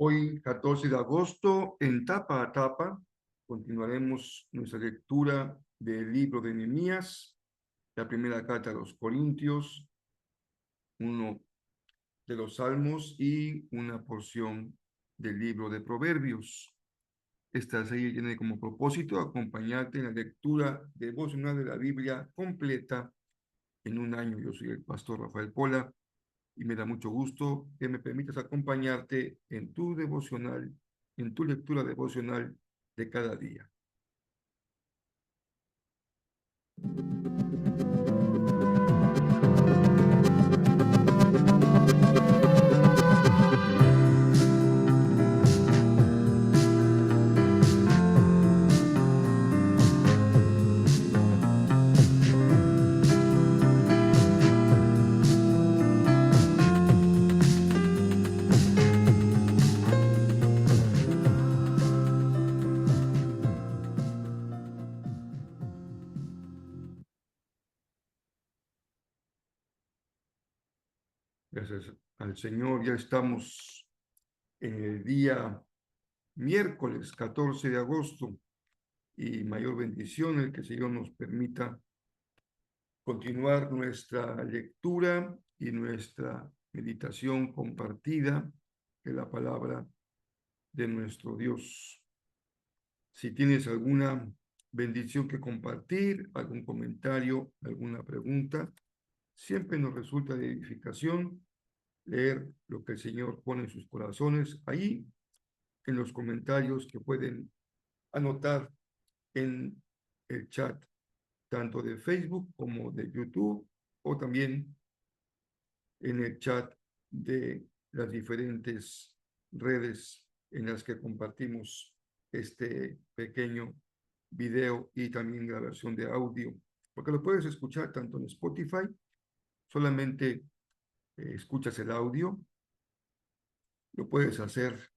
Hoy, 14 de agosto, en tapa a tapa, continuaremos nuestra lectura del libro de Nehemías, la primera carta a los Corintios, uno de los Salmos y una porción del libro de Proverbios. Esta serie tiene como propósito acompañarte en la lectura devocional de la Biblia completa en un año. Yo soy el pastor Rafael Pola y me da mucho gusto que me permitas acompañarte en tu devocional, en tu lectura devocional de cada día. Gracias al Señor, ya estamos en el día miércoles 14 de agosto y mayor bendición el que el Señor nos permita continuar nuestra lectura y nuestra meditación compartida de la palabra de nuestro Dios. Si tienes alguna bendición que compartir, algún comentario, alguna pregunta, siempre nos resulta de edificación leer lo que el Señor pone en sus corazones ahí, en los comentarios que pueden anotar en el chat, tanto de Facebook como de YouTube, o también en el chat de las diferentes redes en las que compartimos este pequeño video y también la versión de audio, porque lo puedes escuchar tanto en Spotify, solamente escuchas el audio, lo puedes hacer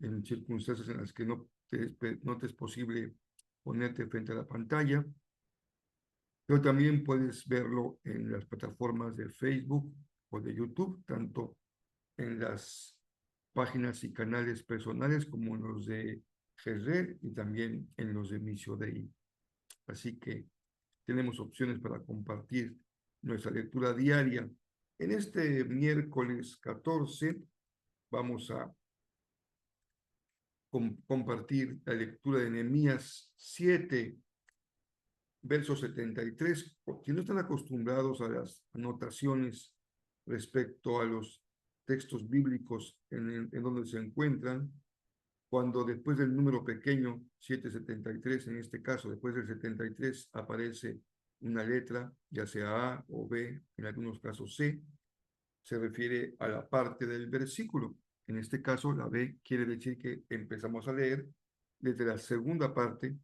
en circunstancias en las que no te es posible ponerte frente a la pantalla, pero también puedes verlo en las plataformas de Facebook o de YouTube, tanto en las páginas y canales personales como en los de Jezreel y también en los de Missio Dei. Así que tenemos opciones para compartir nuestra lectura diaria. En este miércoles 14 vamos a compartir la lectura de Nehemías 7, verso 73. Si no están acostumbrados a las anotaciones respecto a los textos bíblicos en donde se encuentran, cuando después del número pequeño 773, en este caso después del 73 aparece una letra, ya sea A o B, en algunos casos C, se refiere a la parte del versículo. En este caso, la B quiere decir que empezamos a leer desde la segunda parte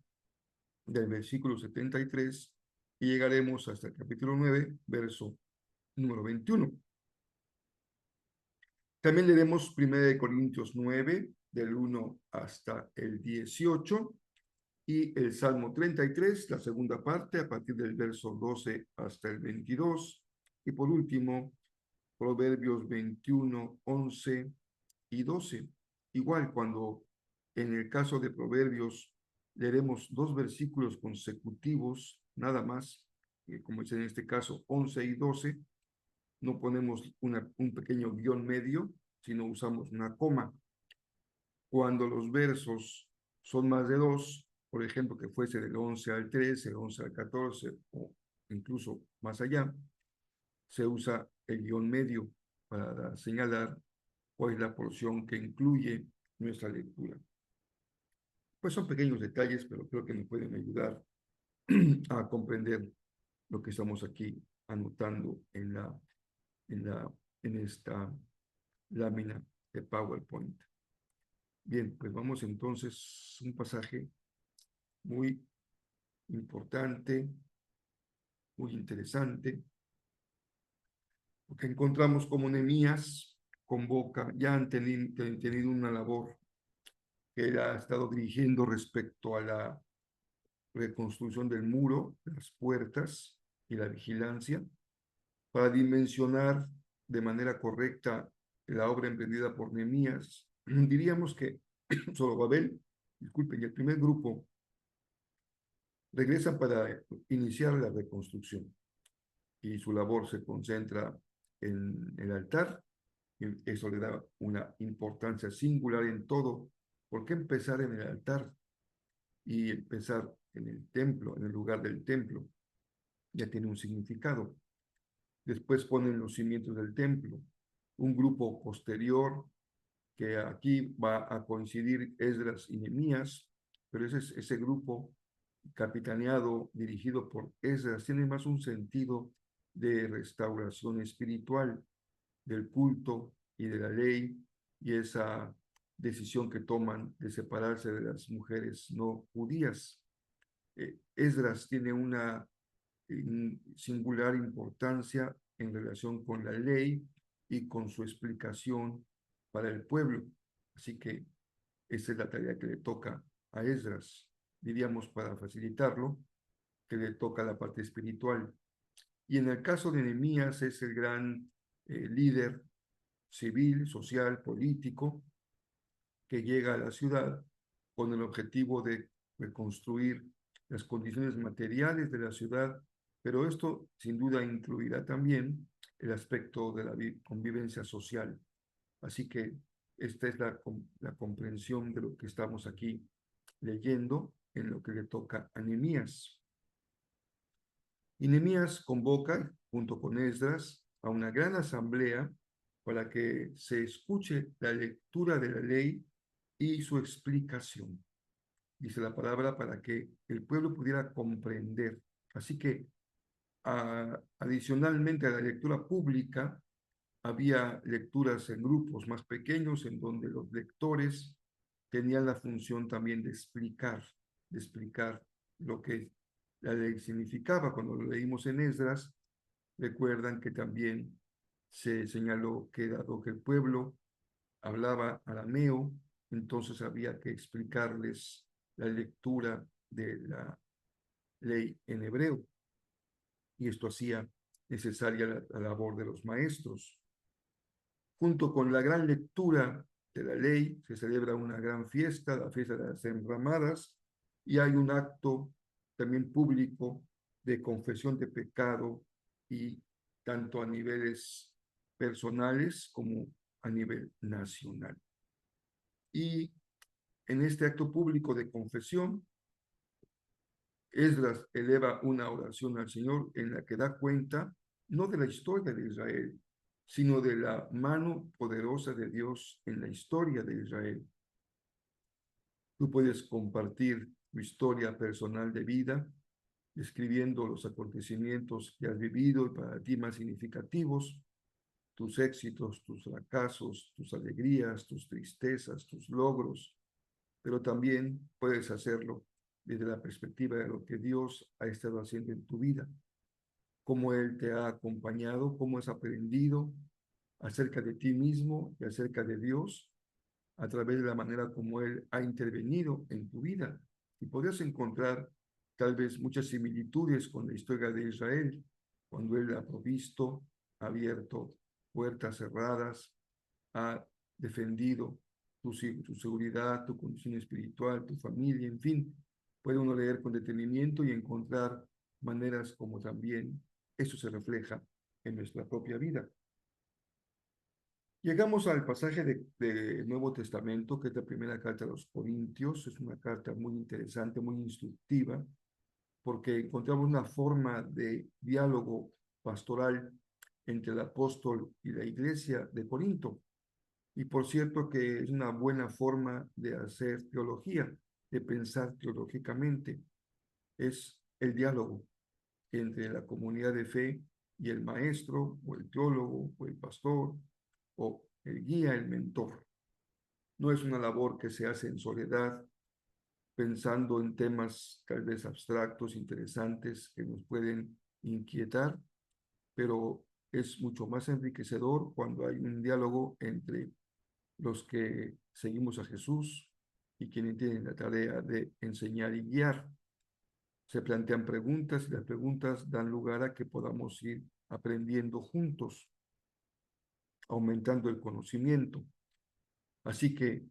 del versículo 73 y llegaremos hasta el capítulo 9, verso número 21. También leeremos 1 Corintios 9, del 1 hasta el 18, y el Salmo 33, la segunda parte, a partir del verso 12 hasta el 22, y por último, Proverbios 21, 11 y 12. Igual, cuando en el caso de Proverbios leeremos dos versículos consecutivos, nada más, como es en este caso 11 y 12, no ponemos un pequeño guión medio, sino usamos una coma. Cuando los versos son más de dos, por ejemplo, que fuese del 11 al 13, el 11 al 14, o incluso más allá, se usa el guión medio para señalar cuál es la porción que incluye nuestra lectura. Pues son pequeños detalles, pero creo que me pueden ayudar a comprender lo que estamos aquí anotando en esta lámina de PowerPoint. Bien, pues vamos entonces, un pasaje muy importante, muy interesante, porque encontramos como Nehemías convoca, ya han tenido una labor que él ha estado dirigiendo respecto a la reconstrucción del muro, las puertas y la vigilancia, para dimensionar de manera correcta la obra emprendida por Nehemías. Diríamos que Zorobabel, disculpen, y el primer grupo regresan para iniciar la reconstrucción y su labor se concentra en el altar, y eso le da una importancia singular en todo. ¿Por qué empezar en el altar y empezar en el templo, en el lugar del templo? Ya tiene un significado. Después ponen los cimientos del templo. Un grupo posterior, que aquí va a coincidir Esdras y Nehemías, pero ese grupo capitaneado, dirigido por Esdras, tiene más un sentido de restauración espiritual del culto y de la ley, y esa decisión que toman de separarse de las mujeres no judías. Esdras tiene una singular importancia en relación con la ley y con su explicación para el pueblo. Así que esa es la tarea que le toca a Esdras, diríamos para facilitarlo, que le toca la parte espiritual. Y en el caso de Nehemías es el gran líder civil, social, político, que llega a la ciudad con el objetivo de reconstruir las condiciones materiales de la ciudad, pero esto sin duda incluirá también el aspecto de la convivencia social. Así que esta es la comprensión de lo que estamos aquí leyendo en lo que le toca a Nehemías. Y Nehemías convoca, junto con Esdras, a una gran asamblea para que se escuche la lectura de la ley y su explicación. Dice la palabra para que el pueblo pudiera comprender. Así que adicionalmente a la lectura pública, había lecturas en grupos más pequeños en donde los lectores tenían la función también de explicar lo que la ley significaba. Cuando lo leímos en Esdras, recuerdan que también se señaló que dado que el pueblo hablaba arameo, entonces había que explicarles la lectura de la ley en hebreo, y esto hacía necesaria la labor de los maestros. Junto con la gran lectura de la ley, se celebra una gran fiesta, la fiesta de las enramadas, y hay un acto también público de confesión de pecado, y tanto a niveles personales como a nivel nacional. Y en este acto público de confesión, Esdras eleva una oración al Señor en la que da cuenta no de la historia de Israel, sino de la mano poderosa de Dios en la historia de Israel. Tú puedes compartir tu historia personal de vida, describiendo los acontecimientos que has vivido y para ti más significativos, tus éxitos, tus fracasos, tus alegrías, tus tristezas, tus logros, pero también puedes hacerlo desde la perspectiva de lo que Dios ha estado haciendo en tu vida, cómo Él te ha acompañado, cómo has aprendido acerca de ti mismo y acerca de Dios a través de la manera como Él ha intervenido en tu vida. Y podrías encontrar tal vez muchas similitudes con la historia de Israel, cuando Él ha provisto, ha abierto puertas cerradas, ha defendido tu seguridad, tu condición espiritual, tu familia, en fin. Puede uno leer con detenimiento y encontrar maneras como también eso se refleja en nuestra propia vida. Llegamos al pasaje de Nuevo Testamento, que es la primera carta a los Corintios. Es una carta muy interesante, muy instructiva, porque encontramos una forma de diálogo pastoral entre el apóstol y la iglesia de Corinto. Y por cierto que es una buena forma de hacer teología, de pensar teológicamente. Es el diálogo entre la comunidad de fe y el maestro, o el teólogo, o el pastor, o el guía, el mentor. No es una labor que se hace en soledad, pensando en temas tal vez abstractos, interesantes, que nos pueden inquietar, pero es mucho más enriquecedor cuando hay un diálogo entre los que seguimos a Jesús y quienes tienen la tarea de enseñar y guiar. Se plantean preguntas y las preguntas dan lugar a que podamos ir aprendiendo juntos, aumentando el conocimiento. Así que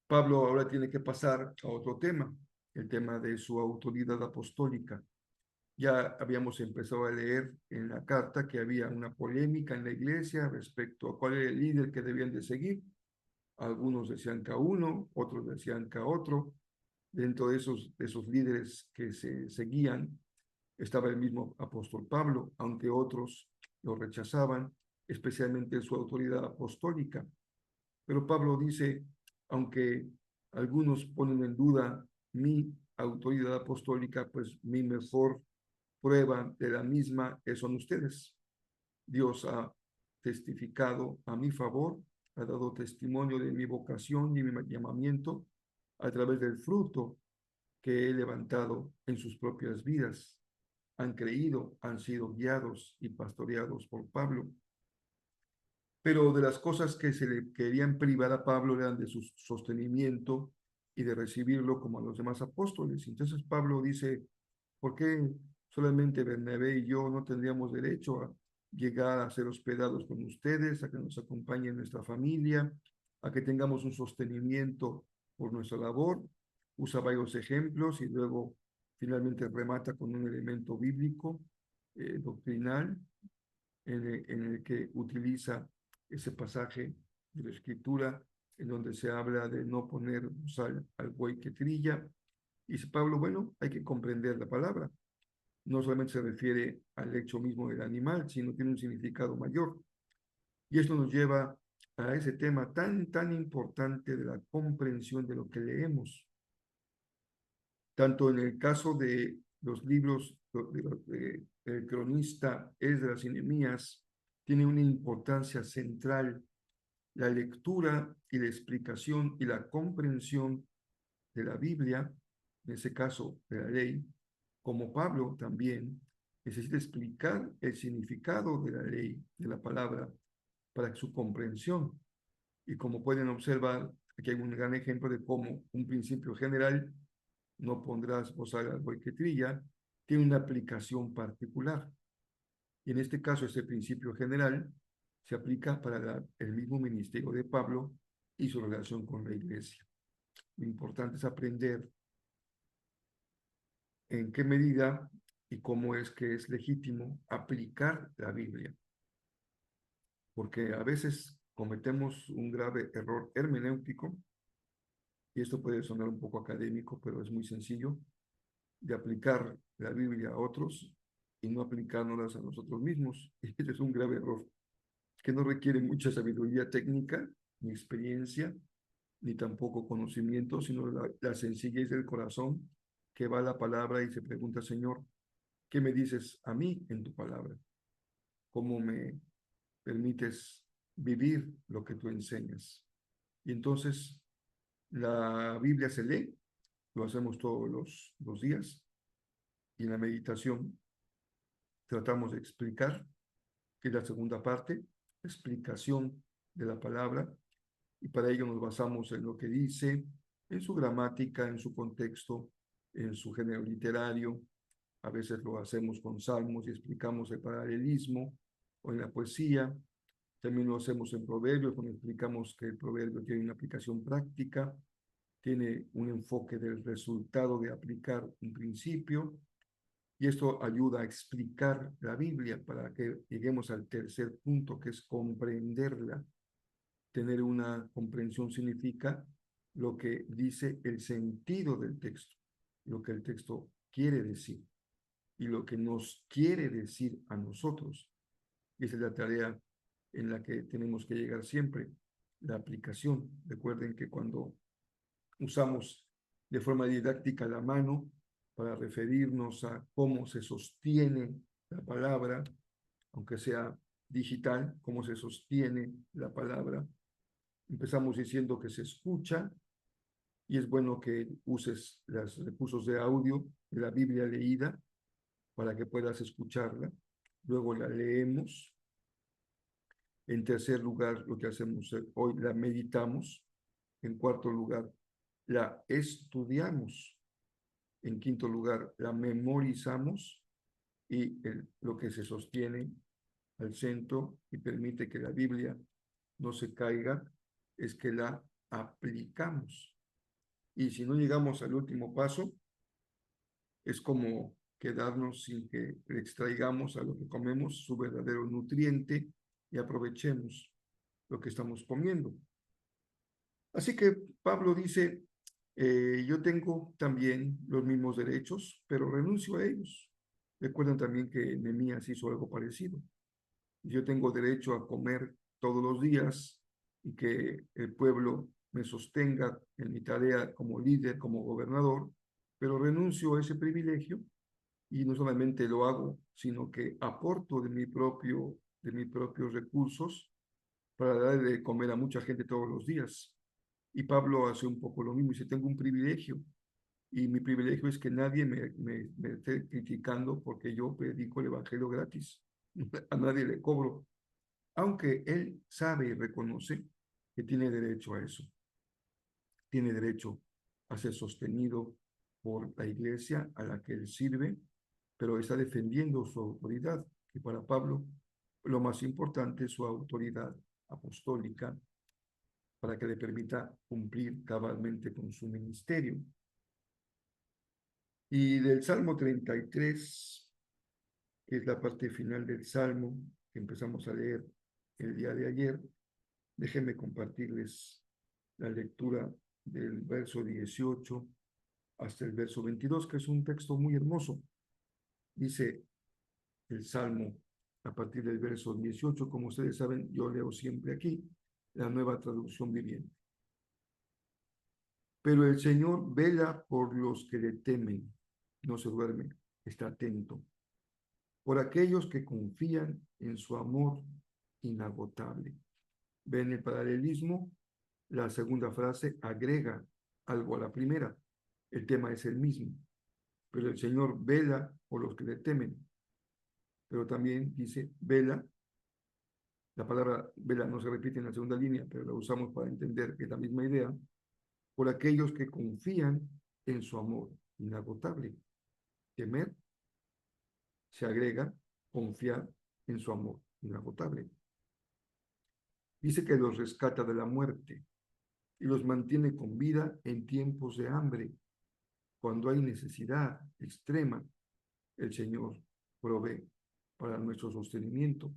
Pablo ahora tiene que pasar a otro tema, el tema de su autoridad apostólica. Ya habíamos empezado a leer en la carta que había una polémica en la iglesia respecto a cuál era el líder que debían de seguir. Algunos decían que a uno, otros decían que a otro. Dentro de esos líderes que se seguían estaba el mismo apóstol Pablo, aunque otros lo rechazaban, especialmente su autoridad apostólica. Pero Pablo dice, aunque algunos ponen en duda mi autoridad apostólica, pues mi mejor prueba de la misma son ustedes. Dios ha testificado a mi favor, ha dado testimonio de mi vocación y mi llamamiento a través del fruto que he levantado en sus propias vidas. Han creído, han sido guiados y pastoreados por Pablo. Pero de las cosas que se le querían privar a Pablo eran de su sostenimiento y de recibirlo como a los demás apóstoles. Entonces Pablo dice, ¿por qué solamente Bernabé y yo no tendríamos derecho a llegar a ser hospedados con ustedes, a que nos acompañe nuestra familia, a que tengamos un sostenimiento por nuestra labor? Usa varios ejemplos y luego finalmente remata con un elemento bíblico, doctrinal, en el que utiliza ese pasaje de la Escritura en donde se habla de no poner sal al buey que trilla. Y dice Pablo, bueno, hay que comprender la palabra. No solamente se refiere al hecho mismo del animal, sino tiene un significado mayor. Y esto nos lleva a ese tema tan importante de la comprensión de lo que leemos. Tanto en el caso de los libros del cronista Esdras y Nehemías, tiene una importancia central la lectura y la explicación y la comprensión de la Biblia, en ese caso de la ley, como Pablo también necesita explicar el significado de la ley, de la palabra, para su comprensión. Y como pueden observar, aquí hay un gran ejemplo de cómo un principio general, no pondrás bozal al buey que trilla, tiene una aplicación particular. Y en este caso, ese principio general se aplica para el mismo ministerio de Pablo y su relación con la iglesia. Lo importante es aprender en qué medida y cómo es que es legítimo aplicar la Biblia, porque a veces cometemos un grave error hermenéutico, y esto puede sonar un poco académico, pero es muy sencillo, de aplicar la Biblia a otros y no aplicándolas a nosotros mismos. Y este es un grave error que no requiere mucha sabiduría técnica, ni experiencia, ni tampoco conocimiento, sino la sencillez del corazón que va a la palabra y se pregunta, Señor, ¿qué me dices a mí en tu palabra? ¿Cómo me permites vivir lo que tú enseñas? Y entonces la Biblia se lee, lo hacemos todos los días, y en la meditación tratamos de explicar, que es la segunda parte, explicación de la palabra, y para ello nos basamos en lo que dice, en su gramática, en su contexto, en su género literario. A veces lo hacemos con salmos y explicamos el paralelismo, o en la poesía. También lo hacemos en proverbios, cuando explicamos que el proverbio tiene una aplicación práctica, tiene un enfoque del resultado de aplicar un principio, y esto ayuda a explicar la Biblia para que lleguemos al tercer punto, que es comprenderla. Tener una comprensión significa lo que dice el sentido del texto, lo que el texto quiere decir y lo que nos quiere decir a nosotros. Y esa es la tarea en la que tenemos que llegar siempre, la aplicación. Recuerden que cuando usamos de forma didáctica la mano para referirnos a cómo se sostiene la palabra, aunque sea digital, cómo se sostiene la palabra, Empezamos diciendo que se escucha y es bueno que uses los recursos de audio de la Biblia leída para que puedas escucharla. Luego la leemos. En tercer lugar, lo que hacemos hoy, la meditamos. En cuarto lugar, la estudiamos. En quinto lugar, la memorizamos y lo que se sostiene al centro y permite que la Biblia no se caiga es que la aplicamos. Y si no llegamos al último paso, es como quedarnos sin que le extraigamos a lo que comemos su verdadero nutriente y aprovechemos lo que estamos comiendo. Así que Pablo dice, yo tengo también los mismos derechos, pero renuncio a ellos. Recuerden también que Nehemías hizo algo parecido. Yo tengo derecho a comer todos los días y que el pueblo me sostenga en mi tarea como líder, como gobernador, pero renuncio a ese privilegio y no solamente lo hago, sino que aporto de mis propios recursos para darle de comer a mucha gente todos los días. Y Pablo hace un poco lo mismo, dice, tengo un privilegio, y mi privilegio es que nadie me esté criticando porque yo predico el evangelio gratis. A nadie le cobro, aunque él sabe y reconoce que tiene derecho a eso. Tiene derecho a ser sostenido por la iglesia a la que él sirve, pero está defendiendo su autoridad. Y para Pablo, lo más importante es su autoridad apostólica para que le permita cumplir cabalmente con su ministerio. Y del Salmo 33, que es la parte final del Salmo que empezamos a leer el día de ayer, déjenme compartirles la lectura del verso 18 hasta el verso 22, que es un texto muy hermoso. Dice el Salmo a partir del verso 18, como ustedes saben, yo leo siempre aquí la Nueva Traducción Viviente. Pero el Señor vela por los que le temen, no se duerme, está atento, por aquellos que confían en su amor inagotable. ¿Ven el paralelismo? La segunda frase agrega algo a la primera. El tema es el mismo, pero el Señor vela por los que le temen. Pero también dice vela. La palabra vela no se repite en la segunda línea, pero la usamos para entender que es la misma idea. Por aquellos que confían en su amor inagotable. Temer se agrega confiar en su amor inagotable. Dice que los rescata de la muerte y los mantiene con vida en tiempos de hambre. Cuando hay necesidad extrema, el Señor provee para nuestro sostenimiento.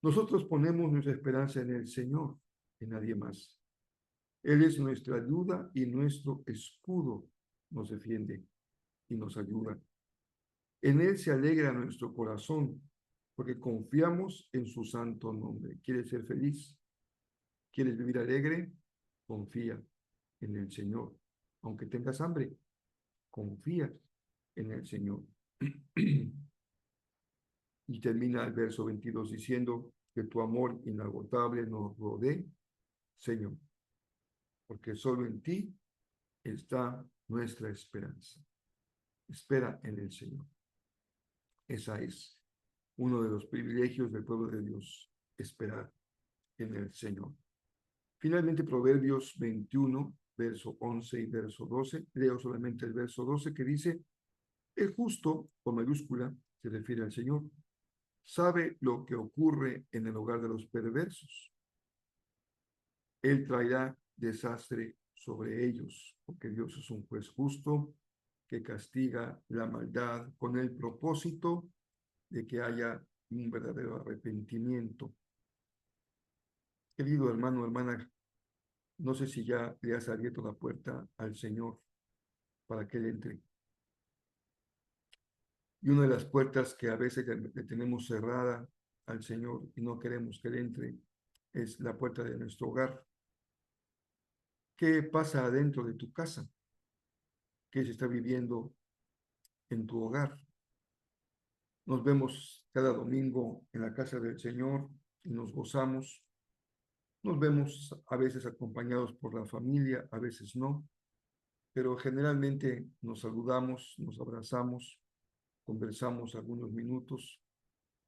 Nosotros ponemos nuestra esperanza en el Señor, en nadie más. Él es nuestra ayuda y nuestro escudo. Nos defiende y nos ayuda. En Él se alegra nuestro corazón, porque confiamos en su santo nombre. ¿Quieres ser feliz? ¿Quieres vivir alegre? Confía en el Señor. Aunque tengas hambre, confía en el Señor. Y termina el verso 22 diciendo que tu amor inagotable nos rodee, Señor, porque solo en ti está nuestra esperanza. Espera en el Señor. Esa es uno de los privilegios del pueblo de Dios, esperar en el Señor. Finalmente, Proverbios 21, verso 11 y verso 12. Leo solamente el verso 12 que dice, el justo, con mayúscula, se refiere al Señor, sabe lo que ocurre en el hogar de los perversos. Él traerá desastre sobre ellos, porque Dios es un juez justo que castiga la maldad con el propósito de que haya un verdadero arrepentimiento. Querido hermano, hermana, no sé si ya le has abierto la puerta al Señor para que Él entre. Y una de las puertas que a veces le tenemos cerrada al Señor y no queremos que Él entre es la puerta de nuestro hogar. ¿Qué pasa adentro de tu casa? ¿Qué se está viviendo en tu hogar? Nos vemos cada domingo en la casa del Señor y nos gozamos, Nos vemos a veces acompañados por la familia, a veces no, pero generalmente nos saludamos, nos abrazamos, conversamos algunos minutos,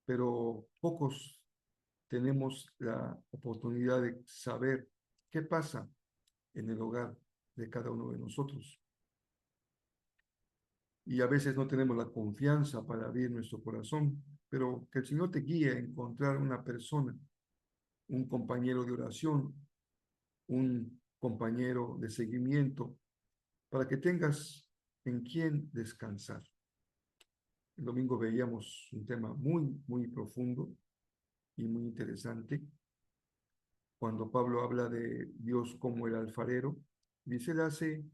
pero pocos tenemos la oportunidad de saber qué pasa en el hogar de cada uno de nosotros. Y a veces no tenemos la confianza para abrir nuestro corazón, pero que el Señor te guíe a encontrar una persona, un compañero de oración, un compañero de seguimiento, para que tengas en quién descansar. El domingo veíamos un tema muy profundo y muy interesante. Cuando Pablo habla de Dios como el alfarero, dice, él hace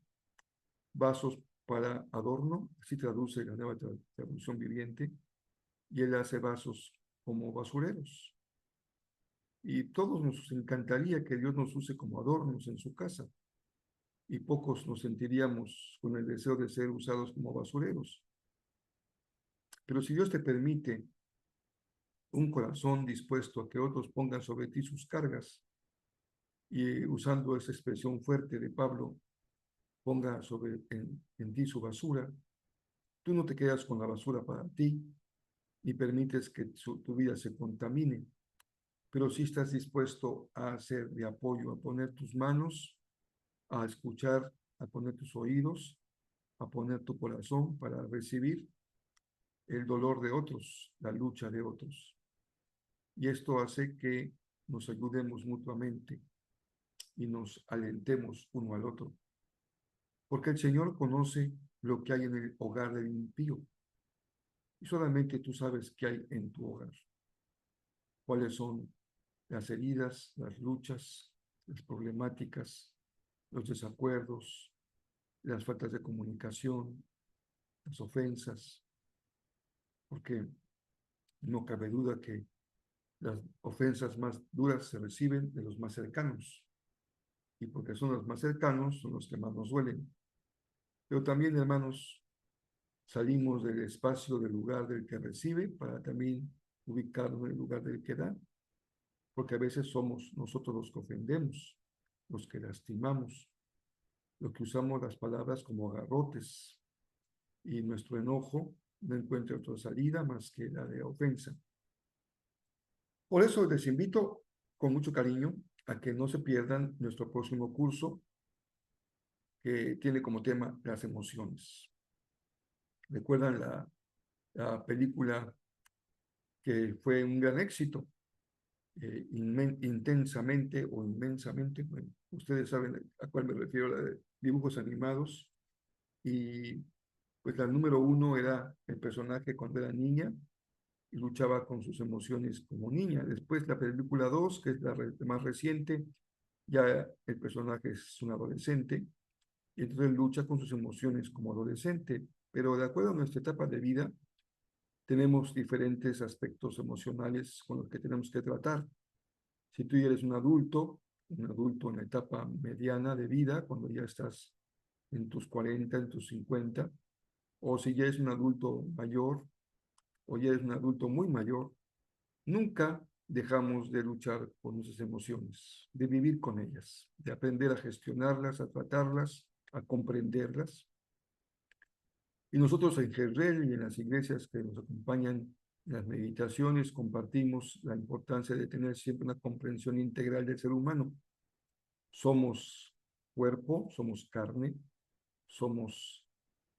vasos para adorno, así traduce la nueva traducción viviente, y él hace vasos como basureros. Y todos nos encantaría que Dios nos use como adornos en su casa, y pocos nos sentiríamos con el deseo de ser usados como basureros. Pero si Dios te permite un corazón dispuesto a que otros pongan sobre ti sus cargas, y usando esa expresión fuerte de Pablo, ponga en ti su basura, tú no te quedas con la basura para ti, ni permites que tu vida se contamine, pero sí estás dispuesto a hacer de apoyo, a poner tus manos, a escuchar, a poner tus oídos, a poner tu corazón para recibir el dolor de otros, la lucha de otros. Y esto hace que nos ayudemos mutuamente y nos alentemos uno al otro. Porque el Señor conoce lo que hay en el hogar del impío. Y solamente tú sabes qué hay en tu hogar. Cuáles son las heridas, las luchas, las problemáticas, los desacuerdos, las faltas de comunicación, las ofensas. Porque no cabe duda que las ofensas más duras se reciben de los más cercanos. Y porque son los más cercanos, son los que más nos duelen. Pero también, hermanos, salimos del espacio del lugar del que recibe para también ubicarnos en el lugar del que da, porque a veces somos nosotros los que ofendemos, los que lastimamos, los que usamos las palabras como garrotes y nuestro enojo no encuentra otra salida más que la de ofensa. Por eso les invito con mucho cariño a que no se pierdan nuestro próximo curso que tiene como tema las emociones. ¿Recuerdan la película que fue un gran éxito? Intensamente o inmensamente, bueno, ustedes saben a cuál me refiero, la de dibujos animados, y pues la número uno era el personaje cuando era niña y luchaba con sus emociones como niña. Después la película 2, que es la más reciente, ya el personaje es un adolescente y entonces lucha con sus emociones como adolescente, pero de acuerdo a nuestra etapa de vida, tenemos diferentes aspectos emocionales con los que tenemos que tratar. Si tú ya eres un adulto en la etapa mediana de vida, cuando ya estás en tus 40, en tus 50, o si ya eres un adulto mayor, o ya eres un adulto muy mayor, nunca dejamos de luchar con nuestras emociones, de vivir con ellas, de aprender a gestionarlas, a tratarlas, a comprenderlas. Y nosotros en Jezreel y en las iglesias que nos acompañan en las meditaciones compartimos la importancia de tener siempre una comprensión integral del ser humano. Somos cuerpo, somos carne, somos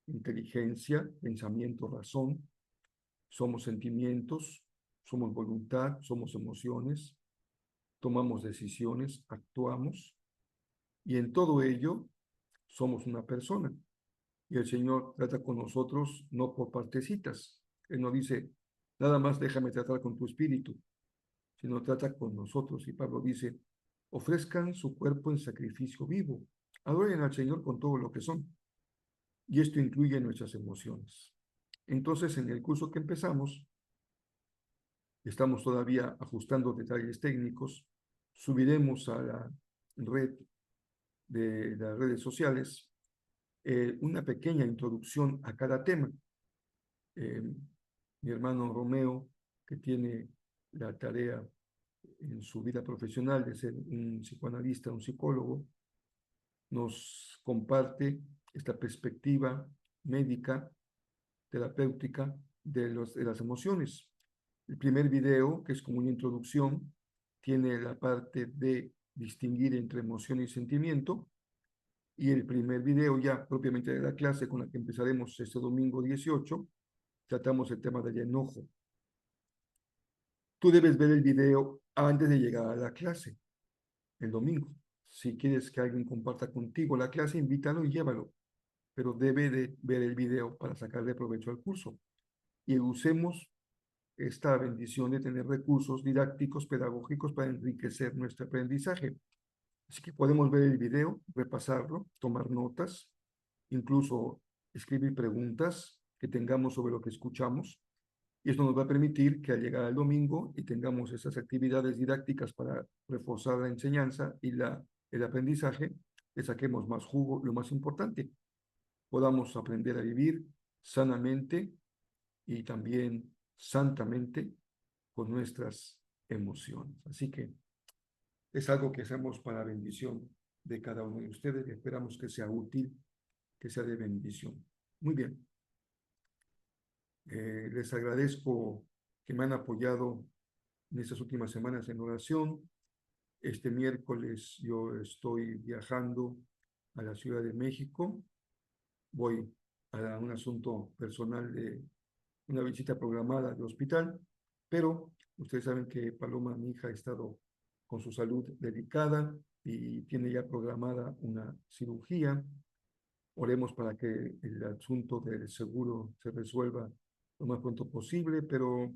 inteligencia, pensamiento, razón, somos sentimientos, somos voluntad, somos emociones, tomamos decisiones, actuamos, y en todo ello somos una persona. Y el Señor trata con nosotros no por partecitas. Él no dice, nada más déjame tratar con tu espíritu, sino trata con nosotros. Y Pablo dice, ofrezcan su cuerpo en sacrificio vivo, adoren al Señor con todo lo que son. Y esto incluye nuestras emociones. Entonces, en el curso que empezamos, estamos todavía ajustando detalles técnicos, subiremos a la red de las redes sociales una pequeña introducción a cada tema. Mi hermano Romeo, que tiene la tarea en su vida profesional de ser un psicoanalista, un psicólogo, nos comparte esta perspectiva médica, terapéutica de las emociones. El primer video, que es como una introducción, tiene la parte de distinguir entre emoción y sentimiento. Y el primer video ya propiamente de la clase con la que empezaremos este domingo 18, tratamos el tema del enojo. Tú debes ver el video antes de llegar a la clase, el domingo. Si quieres que alguien comparta contigo la clase, invítalo y llévalo, pero debe de ver el video para sacarle provecho al curso. Y usemos esta bendición de tener recursos didácticos, pedagógicos para enriquecer nuestro aprendizaje. Así que podemos ver el video, repasarlo, tomar notas, incluso escribir preguntas que tengamos sobre lo que escuchamos. Y esto nos va a permitir que al llegar al domingo y tengamos esas actividades didácticas para reforzar la enseñanza y el aprendizaje, le saquemos más jugo, lo más importante, podamos aprender a vivir sanamente y también santamente con nuestras emociones. Así que es algo que hacemos para bendición de cada uno de ustedes y esperamos que sea útil, que sea de bendición. Muy bien. Les agradezco que me han apoyado en estas últimas semanas en oración. Este miércoles yo estoy viajando a la Ciudad de México. Voy a un asunto personal de una visita programada de hospital, pero ustedes saben que Paloma, mi hija, ha estado con su salud delicada y tiene ya programada una cirugía. Oremos para que el asunto del seguro se resuelva lo más pronto posible, pero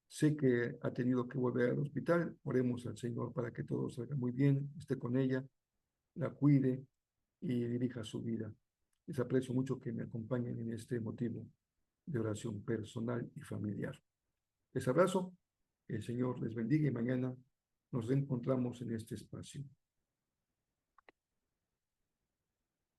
sé que ha tenido que volver al hospital. Oremos al Señor para que todo salga muy bien, esté con ella, la cuide y dirija su vida. Les aprecio mucho que me acompañen en este motivo de oración personal y familiar. Les abrazo, el Señor les bendiga y mañana nos encontramos en este espacio.